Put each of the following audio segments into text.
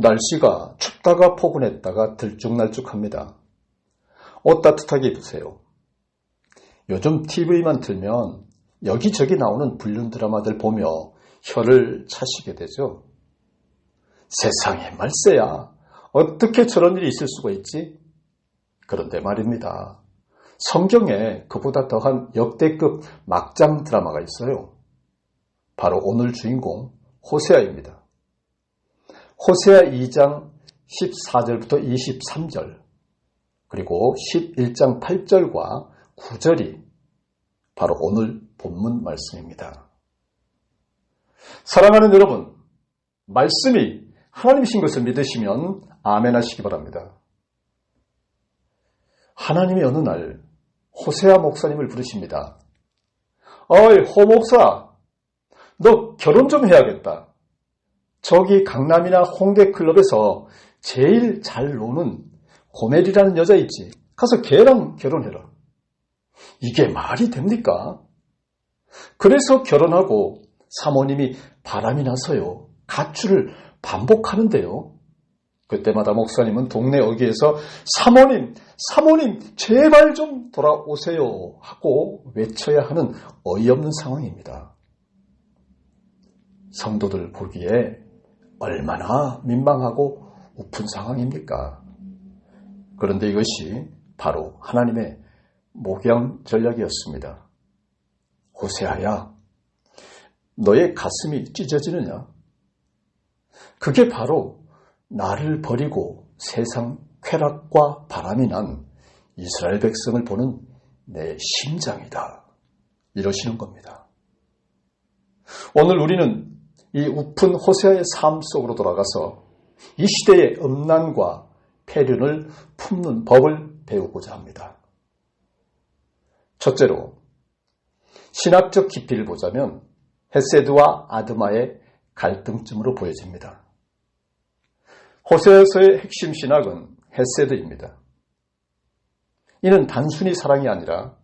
날씨가 춥다가 포근했다가 들쭉날쭉합니다. 옷 따뜻하게 입으세요. 요즘 TV만 틀면 여기저기 나오는 불륜 드라마들 보며 혀를 차시게 되죠. 세상에 말세야. 어떻게 저런 일이 있을 수가 있지? 그런데 말입니다. 성경에 그보다 더한 역대급 막장 드라마가 있어요. 바로 오늘 주인공 호세아입니다. 호세아 2장 14절부터 23절 그리고 11장 8절과 9절이 바로 오늘 본문 말씀입니다. 사랑하는 여러분, 말씀이 하나님이신 것을 믿으시면 아멘 하시기 바랍니다. 하나님이 어느 날 호세아 목사님을 부르십니다. 어이 호 목사, 너 결혼 좀 해야겠다. 저기 강남이나 홍대 클럽에서 제일 잘 노는 고멜이라는 여자 있지. 가서 걔랑 결혼해라. 이게 말이 됩니까? 그래서 결혼하고 사모님이 바람이 나서요. 가출을 반복하는데요. 그때마다 목사님은 동네 어귀에서 사모님 제발 좀 돌아오세요 하고 외쳐야 하는 어이없는 상황입니다. 성도들 보기에 얼마나 민망하고 우픈 상황입니까? 그런데 이것이 바로 하나님의 목양 전략이었습니다. 호세아야, 너의 가슴이 찢어지느냐? 그게 바로 나를 버리고 세상 쾌락과 바람이 난 이스라엘 백성을 보는 내 심장이다. 이러시는 겁니다. 오늘 우리는 이 우픈 호세아의 삶 속으로 돌아가서 이 시대의 음란과 폐륜을 품는 법을 배우고자 합니다. 첫째로, 신학적 깊이를 보자면 헤세드와 아드마의 갈등점으로 보여집니다. 호세아서의 핵심 신학은 헤세드입니다. 이는 단순히 사랑이 아니라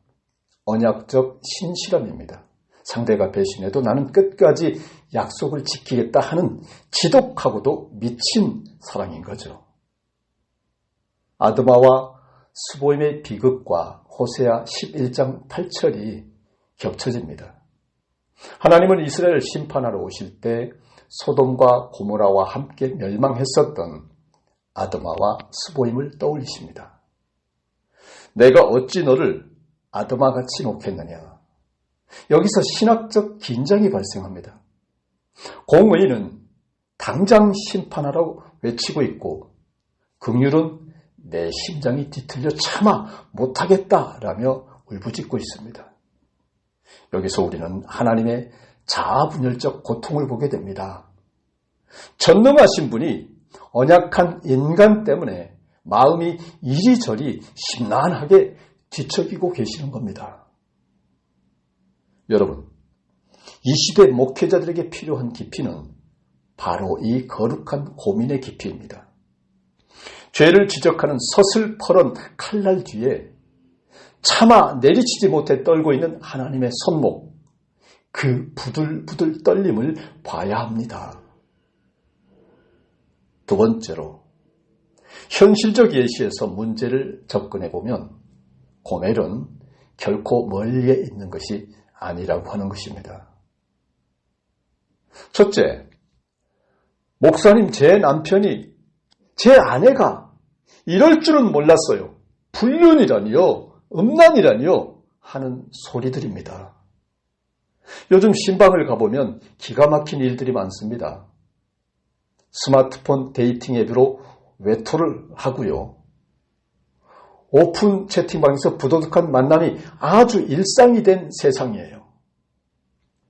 언약적 신실함입니다. 상대가 배신해도 나는 끝까지 약속을 지키겠다 하는 지독하고도 미친 사랑인 거죠. 아드마와 스보임의 비극과 호세아 11장 8절이 겹쳐집니다. 하나님은 이스라엘을 심판하러 오실 때 소돔과 고모라와 함께 멸망했었던 아드마와 스보임을 떠올리십니다. 내가 어찌 너를 아드마같이 놓겠느냐. 여기서 신학적 긴장이 발생합니다. 공의는 당장 심판하라고 외치고 있고 긍휼은 내 심장이 뒤틀려 참아 못하겠다라며 울부짖고 있습니다. 여기서 우리는 하나님의 자아분열적 고통을 보게 됩니다. 전능하신 분이 언약한 인간 때문에 마음이 이리저리 심란하게 뒤척이고 계시는 겁니다. 여러분, 이 시대 목회자들에게 필요한 깊이는 바로 이 거룩한 고민의 깊이입니다. 죄를 지적하는 서슬퍼런 칼날 뒤에 차마 내리치지 못해 떨고 있는 하나님의 손목, 그 부들부들 떨림을 봐야 합니다. 두 번째로, 현실적 예시에서 문제를 접근해보면 고멜은 결코 멀리에 있는 것이 아니라고 하는 것입니다. 첫째, 목사님, 제 남편이, 제 아내가 이럴 줄은 몰랐어요. 불륜이라니요, 음란이라니요 하는 소리들입니다. 요즘 신방을 가보면 기가 막힌 일들이 많습니다. 스마트폰 데이팅 앱으로 외톨을 하고요. 오픈 채팅방에서 부도덕한 만남이 아주 일상이 된 세상이에요.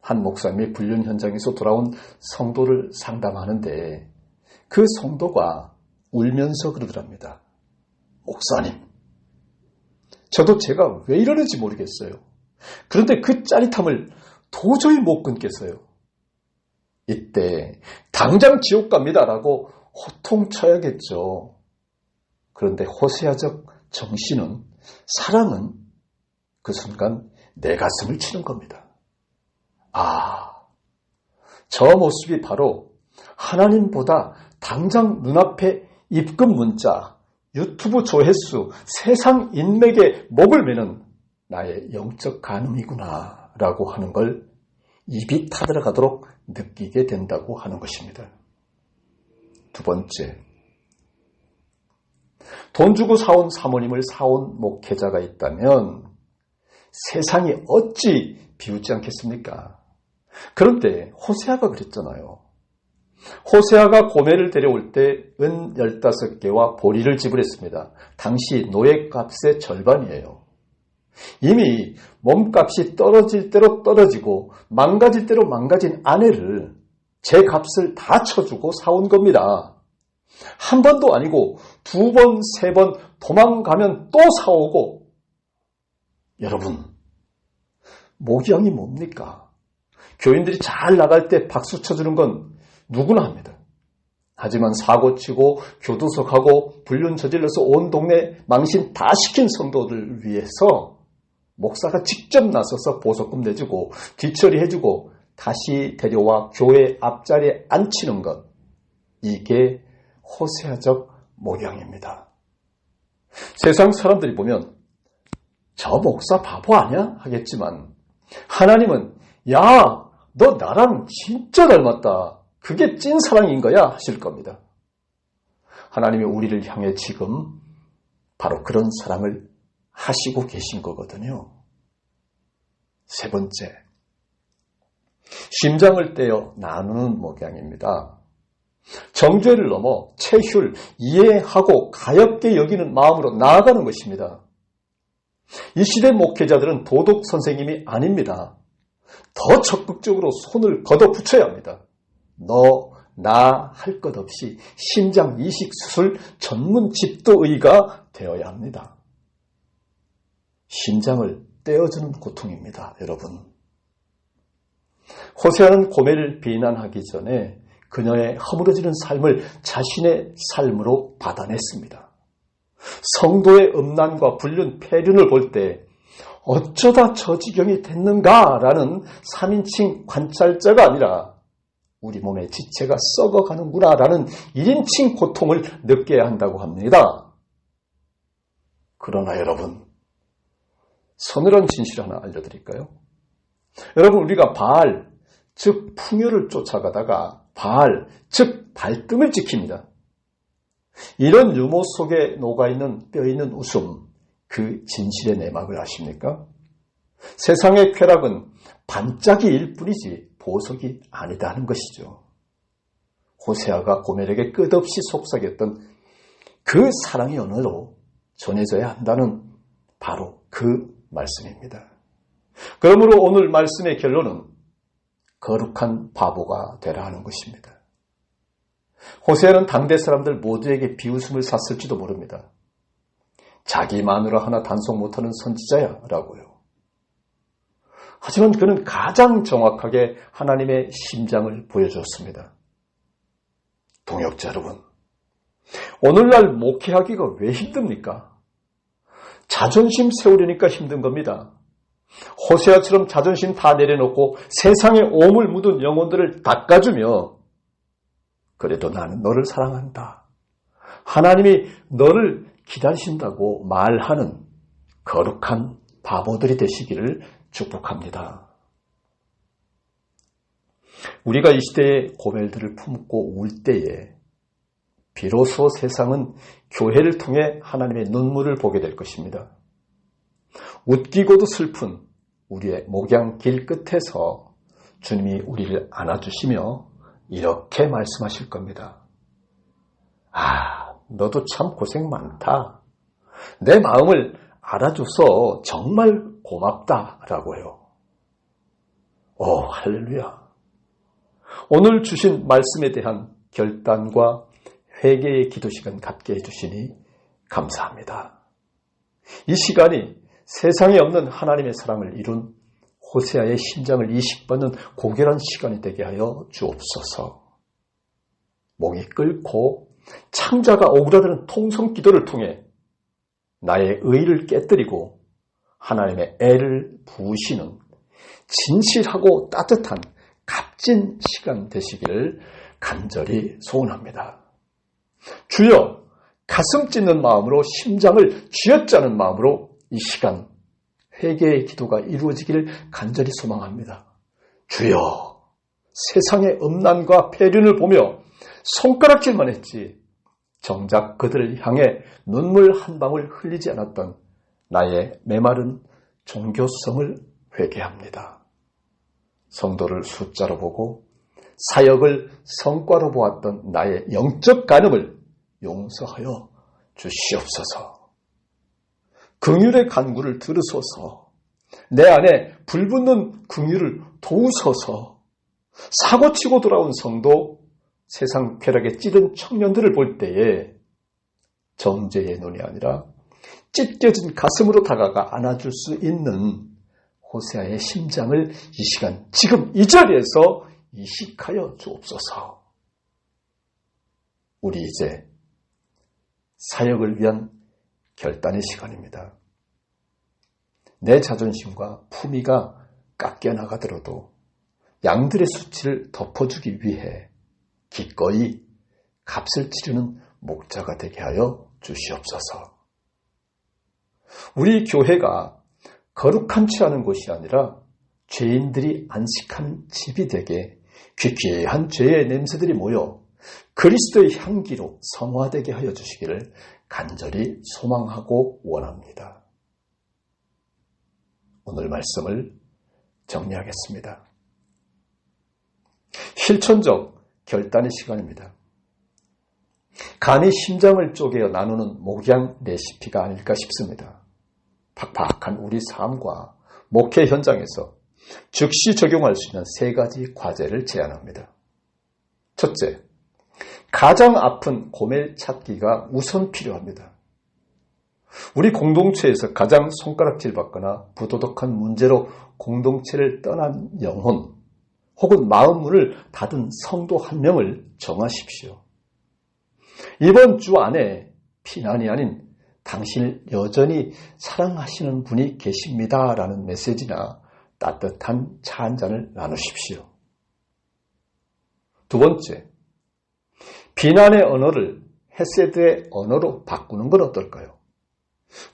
한 목사님이 불륜 현장에서 돌아온 성도를 상담하는데 그 성도가 울면서 그러더랍니다. 목사님, 저도 제가 왜 이러는지 모르겠어요. 그런데 그 짜릿함을 도저히 못 끊겠어요. 이때 당장 지옥 갑니다라고 호통쳐야겠죠. 그런데 호세아적 정신은, 사랑은 그 순간 내 가슴을 치는 겁니다. 아, 저 모습이 바로 하나님보다 당장 눈앞에 입금 문자, 유튜브 조회수, 세상 인맥에 목을 매는 나의 영적 간음이구나 라고 하는 걸 입이 타들어가도록 느끼게 된다고 하는 것입니다. 두 번째, 돈 주고 사온 사모님을 사온 목회자가 있다면 세상이 어찌 비웃지 않겠습니까? 그런데 호세아가 그랬잖아요. 호세아가 고멜을 데려올 때 은 15개와 보리를 지불했습니다. 당시 노예값의 절반이에요. 이미 몸값이 떨어질 대로 떨어지고 망가질 대로 망가진 아내를 제 값을 다 쳐주고 사온 겁니다. 한 번도 아니고 2번, 3번 도망가면 또 사오고. 여러분, 목양이 뭡니까? 교인들이 잘 나갈 때 박수 쳐주는 건 누구나 합니다. 하지만 사고치고 교두속하고 불륜 저질러서 온 동네 망신 다 시킨 성도들 위해서 목사가 직접 나서서 보석금 내주고 뒤처리해주고 다시 데려와 교회 앞자리에 앉히는 것, 이게 호세아적 모양입니다. 세상 사람들이 보면 저 목사 바보 아니야? 하겠지만 하나님은 야, 너 나랑 진짜 닮았다. 그게 찐 사랑인 거야 하실 겁니다. 하나님이 우리를 향해 지금 바로 그런 사랑을 하시고 계신 거거든요. 세 번째, 심장을 떼어 나누는 모양입니다. 정죄를 넘어 체휼, 이해하고 가엽게 여기는 마음으로 나아가는 것입니다. 이 시대 목회자들은 도덕 선생님이 아닙니다. 더 적극적으로 손을 걷어붙여야 합니다. 너, 나 할 것 없이 심장 이식 수술 전문 집도의가 되어야 합니다. 심장을 떼어주는 고통입니다, 여러분. 호세아는 고멜을 비난하기 전에 그녀의 허물어지는 삶을 자신의 삶으로 받아냈습니다. 성도의 음란과 불륜, 폐륜을 볼 때 어쩌다 저 지경이 됐는가라는 3인칭 관찰자가 아니라 우리 몸의 지체가 썩어가는구나라는 1인칭 고통을 느껴야 한다고 합니다. 그러나 여러분, 서늘한 진실 하나 알려드릴까요? 여러분, 우리가 바알, 즉 풍요를 쫓아가다가 바알, 즉 발등을 지킵니다. 이런 유모 속에 녹아있는 뼈있는 웃음, 그 진실의 내막을 아십니까? 세상의 쾌락은 반짝이일 뿐이지 보석이 아니다 하는 것이죠. 호세아가 고멜에게 끝없이 속삭였던 그 사랑의 언어로 전해져야 한다는 바로 그 말씀입니다. 그러므로 오늘 말씀의 결론은 거룩한 바보가 되라 하는 것입니다. 호세아는 당대 사람들 모두에게 비웃음을 샀을지도 모릅니다. 자기 마누라 하나 단속 못하는 선지자야 라고요. 하지만 그는 가장 정확하게 하나님의 심장을 보여줬습니다. 동역자 여러분, 오늘날 목회하기가 왜 힘듭니까? 자존심 세우려니까 힘든 겁니다. 호세아처럼 자존심 다 내려놓고 세상에 오물 묻은 영혼들을 닦아주며 그래도 나는 너를 사랑한다. 하나님이 너를 기다리신다고 말하는 거룩한 바보들이 되시기를 축복합니다. 우리가 이 시대의 고멜들을 품고 울 때에 비로소 세상은 교회를 통해 하나님의 눈물을 보게 될 것입니다. 웃기고도 슬픈 우리의 목양 길 끝에서 주님이 우리를 안아주시며 이렇게 말씀하실 겁니다. 아, 너도 참 고생 많다. 내 마음을 알아줘서 정말 고맙다라고요. 오, 할렐루야. 오늘 주신 말씀에 대한 결단과 회개의 기도 시간 갖게 해주시니 감사합니다. 이 시간이 세상에 없는 하나님의 사랑을 이룬 호세아의 심장을 이식받는 고결한 시간이 되게 하여 주옵소서. 목이 끓고 창자가 오그라드는 통성 기도를 통해 나의 의를 깨뜨리고 하나님의 애를 부으시는 진실하고 따뜻한 값진 시간 되시기를 간절히 소원합니다. 주여, 가슴 찢는 마음으로 심장을 쥐어짜는 마음으로 이 시간 회개의 기도가 이루어지기를 간절히 소망합니다. 주여, 세상의 음란과 폐륜을 보며 손가락질만 했지 정작 그들을 향해 눈물 한 방울 흘리지 않았던 나의 메마른 종교성을 회개합니다. 성도를 숫자로 보고 사역을 성과로 보았던 나의 영적 간음을 용서하여 주시옵소서. 긍휼의 간구를 들으소서. 내 안에 불붙는 긍휼을 도우소서. 사고치고 돌아온 성도, 세상 쾌락에 찌든 청년들을 볼 때에 정죄의 눈이 아니라 찢겨진 가슴으로 다가가 안아줄 수 있는 호세아의 심장을 이 시간 지금 이 자리에서 이식하여 주옵소서. 우리 이제 사역을 위한 결단의 시간입니다. 내 자존심과 품위가 깎여나가더라도 양들의 수치를 덮어주기 위해 기꺼이 값을 치르는 목자가 되게 하여 주시옵소서. 우리 교회가 거룩한 취하는 곳이 아니라 죄인들이 안식하는 집이 되게 귀귀한 죄의 냄새들이 모여 그리스도의 향기로 성화되게 하여 주시기를 간절히 소망하고 원합니다. 오늘 말씀을 정리하겠습니다. 실천적 결단의 시간입니다. 간이 심장을 쪼개어 나누는 목양 레시피가 아닐까 싶습니다. 팍팍한 우리 삶과 목회 현장에서 즉시 적용할 수 있는 3가지 과제를 제안합니다. 첫째, 가장 아픈 고멜 찾기가 우선 필요합니다. 우리 공동체에서 가장 손가락질 받거나 부도덕한 문제로 공동체를 떠난 영혼 혹은 마음문을 닫은 성도 한 명을 정하십시오. 이번 주 안에 비난이 아닌 당신을 여전히 사랑하시는 분이 계십니다라는 메시지나 따뜻한 차 한 잔을 나누십시오. 두 번째, 비난의 언어를 헤세드의 언어로 바꾸는 건 어떨까요?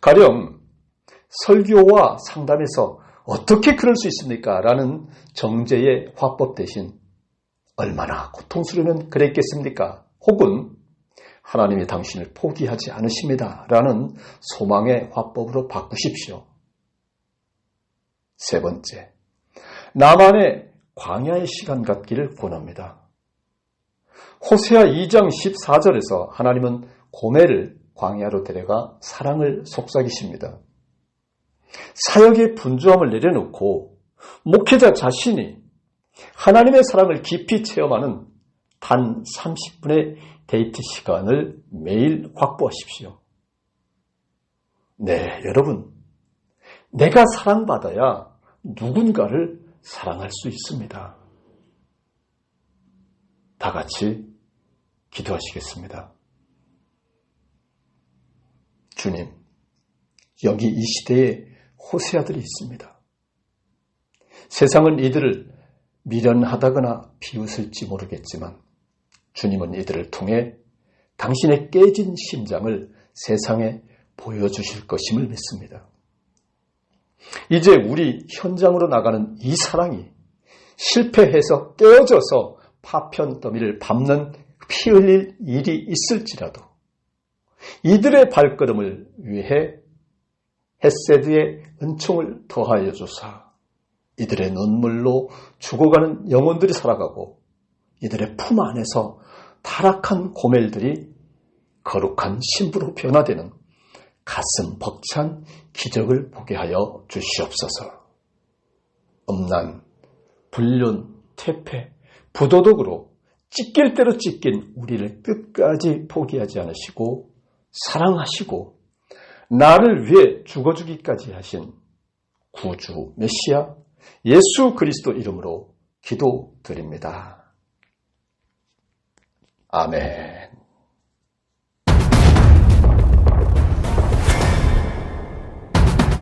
가령 설교와 상담에서 어떻게 그럴 수 있습니까? 라는 정죄의 화법 대신 얼마나 고통스러우면 그랬겠습니까? 혹은 하나님이 당신을 포기하지 않으십니다. 라는 소망의 화법으로 바꾸십시오. 세 번째, 나만의 광야의 시간 갖기를 권합니다. 호세아 2장 14절에서 하나님은 고멜을 광야로 데려가 사랑을 속삭이십니다. 사역의 분주함을 내려놓고 목회자 자신이 하나님의 사랑을 깊이 체험하는 단 30분의 데이트 시간을 매일 확보하십시오. 네, 여러분, 내가 사랑받아야 누군가를 사랑할 수 있습니다. 다 같이 기도하시겠습니다. 주님, 여기 이 시대에 호세아들이 있습니다. 세상은 이들을 미련하다거나 비웃을지 모르겠지만 주님은 이들을 통해 당신의 깨진 심장을 세상에 보여주실 것임을 믿습니다. 이제 우리 현장으로 나가는 이 사랑이 실패해서 깨어져서 파편 더미를 밟는 피 흘릴 일이 있을지라도 이들의 발걸음을 위해 헤세드의 은총을 더하여 주사 이들의 눈물로 죽어가는 영혼들이 살아가고 이들의 품 안에서 타락한 고멜들이 거룩한 신부로 변화되는 가슴 벅찬 기적을 보게 하여 주시옵소서. 음란, 불륜, 퇴폐, 부도덕으로 찢길 대로 찢긴 우리를 끝까지 포기하지 않으시고 사랑하시고 나를 위해 죽어주기까지 하신 구주 메시아 예수 그리스도 이름으로 기도드립니다. 아멘.